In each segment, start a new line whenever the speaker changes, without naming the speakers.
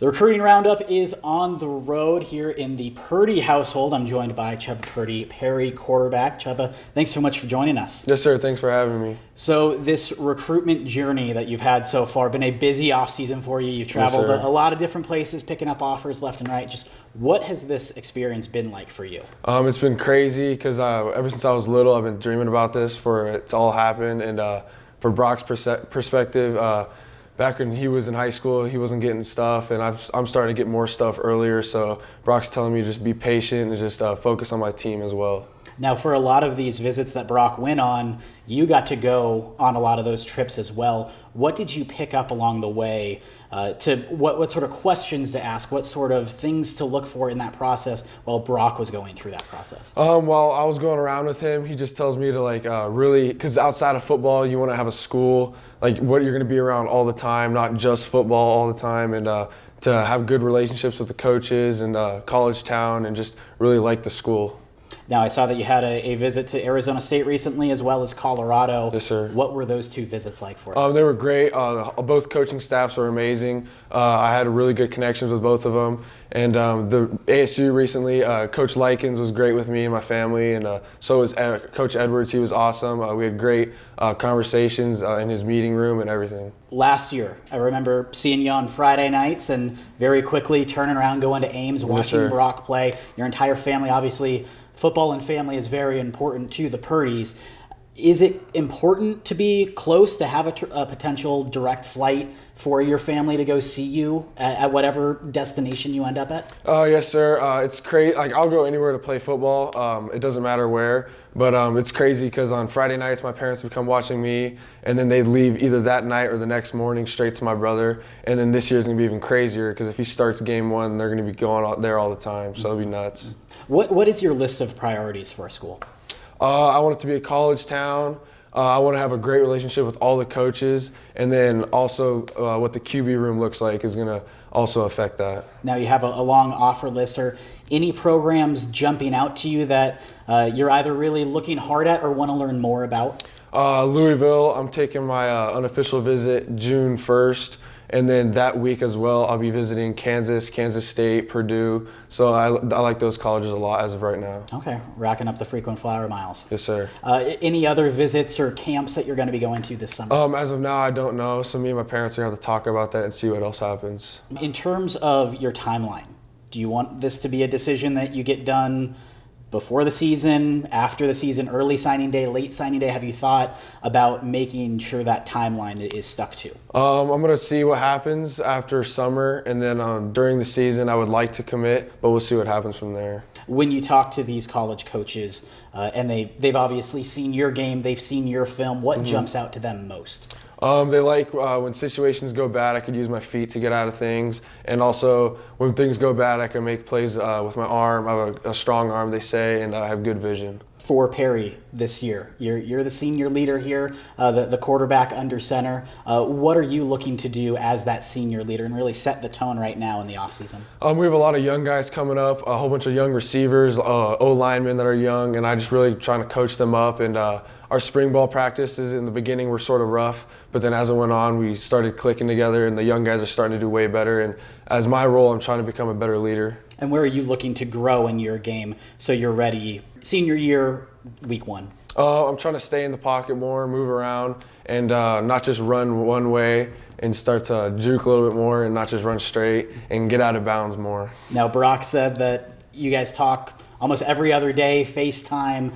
The recruiting roundup is on the road here in the Purdy household. I'm joined by Chubba Purdy, Perry quarterback. Chubba, thanks so much for joining us.
Yes, sir. Thanks for having me.
So this recruitment journey that you've had so far, been a busy offseason for you. You've traveled a lot of different places, picking up offers left and right. Just what has this experience been like for you?
It's been crazy because ever since I was little, I've been dreaming about this for it to all happen. And for Brock's perspective, back when he was in high school, he wasn't getting stuff, and I'm starting to get more stuff earlier. So Brock's telling me to just be patient and just focus on my team as well.
Now, for a lot of these visits that Brock went on, you got to go on a lot of those trips as well. What did you pick up along the way? What sort of questions to ask? What sort of things to look for in that process while Brock was going through that process?
While I was going around with him, he just tells me to really, because outside of football, you want to have a school, like what you're going to be around all the time, not just football all the time, and to have good relationships with the coaches and college town and just really like the school.
Now, I saw that you had a visit to Arizona State recently as well as Colorado.
Yes, sir.
What were those two visits like for you?
They were great. Both coaching staffs were amazing. I had really good connections with both of them. And the ASU recently, Coach Likens was great with me and my family, and so was Coach Edwards. He was awesome. We had great conversations in his meeting room and everything.
Last year, I remember seeing you on Friday nights and very quickly turning around, going to Ames, watching Brock play. Your entire family, obviously, football and family is very important to the Purdys. Is it important to be close, to have a potential direct flight for your family to go see you at whatever destination you end up at?
Yes, sir. It's crazy. Like, I'll go anywhere to play football. It doesn't matter where. But it's crazy because on Friday nights, my parents would come watching me, and then they'd leave either that night or the next morning straight to my brother. And then this year's going to be even crazier because if he starts game one, they're going to be going out there all the time. So it'll be nuts.
What is your list of priorities for a school?
I want it to be a college town. I want to have a great relationship with all the coaches, and then also what the QB room looks like is going to also affect that. Now,
you have a long offer list. Are any programs jumping out to you that you're either really looking hard at or want to learn more about?
Louisville, I'm taking my unofficial visit June 1st. And then that week as well, I'll be visiting Kansas State, Purdue. So I like those colleges a lot as of right now.
Okay, racking up the frequent flyer miles.
Yes, sir.
Any other visits or camps that you're going to be going to this summer?
As of now, I don't know. So me and my parents are going to have to talk about that and see what else happens.
In terms of your timeline, do you want this to be a decision that you get done before the season, after the season, early signing day, late signing day? Have you thought about making sure that timeline is stuck to?
I'm going to see what happens after summer, and then during the season I would like to commit, but we'll see what happens from there.
When you talk to these college coaches, and they've obviously seen your game, they've seen your film, what jumps out to them most?
They like when situations go bad, I could use my feet to get out of things. And also, when things go bad, I can make plays with my arm. I have a strong arm, they say, and I have good vision. For
Perry this year, you're the senior leader here, the quarterback under center. What are you looking to do as that senior leader and really set the tone right now in the offseason?
We have a lot of young guys coming up, a whole bunch of young receivers, O-linemen that are young, and I just really trying to coach them up. And our spring ball practices in the beginning were sort of rough, but then as it went on, we started clicking together, and the young guys are starting to do way better. And as my role, I'm trying to become a better leader.
And where are you looking to grow in your game so you're ready senior year, week one?
I'm trying to stay in the pocket more, move around, and not just run one way, and start to juke a little bit more and not just run straight and get out of bounds more.
Now, Brock said that you guys talk almost every other day, FaceTime.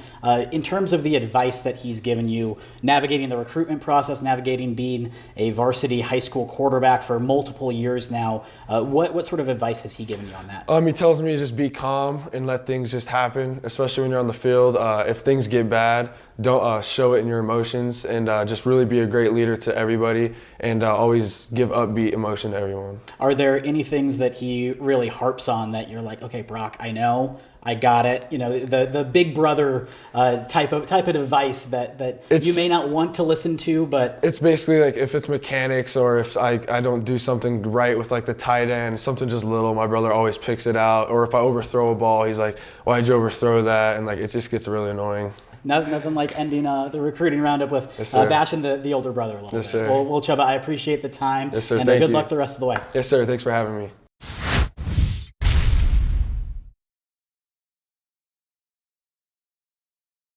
In terms of the advice that he's given you, navigating the recruitment process, navigating being a varsity high school quarterback for multiple years now, what sort of advice has he given you on that?
He tells me to just be calm and let things just happen, especially when you're on the field. If things get bad, don't show it in your emotions, and just really be a great leader to everybody, and always give upbeat emotion to everyone.
Are there any things that he really harps on that you're like, okay, Brock, I know, I got it? You know, the big brother type of advice that you may not want to listen to, but
it's basically like if it's mechanics or if I don't do something right with like the tight end, something just little, my brother always picks it out. Or if I overthrow a ball, he's like, "Why'd you overthrow that?" And like it just gets really annoying.
Nothing like ending the recruiting roundup with bashing the older brother a little bit.
Yes, sir.
Well, Chubba, I appreciate the time.
Yes, sir.
And
Thank
good
you.
luck the rest of the way.
Yes, sir. Thanks for having me.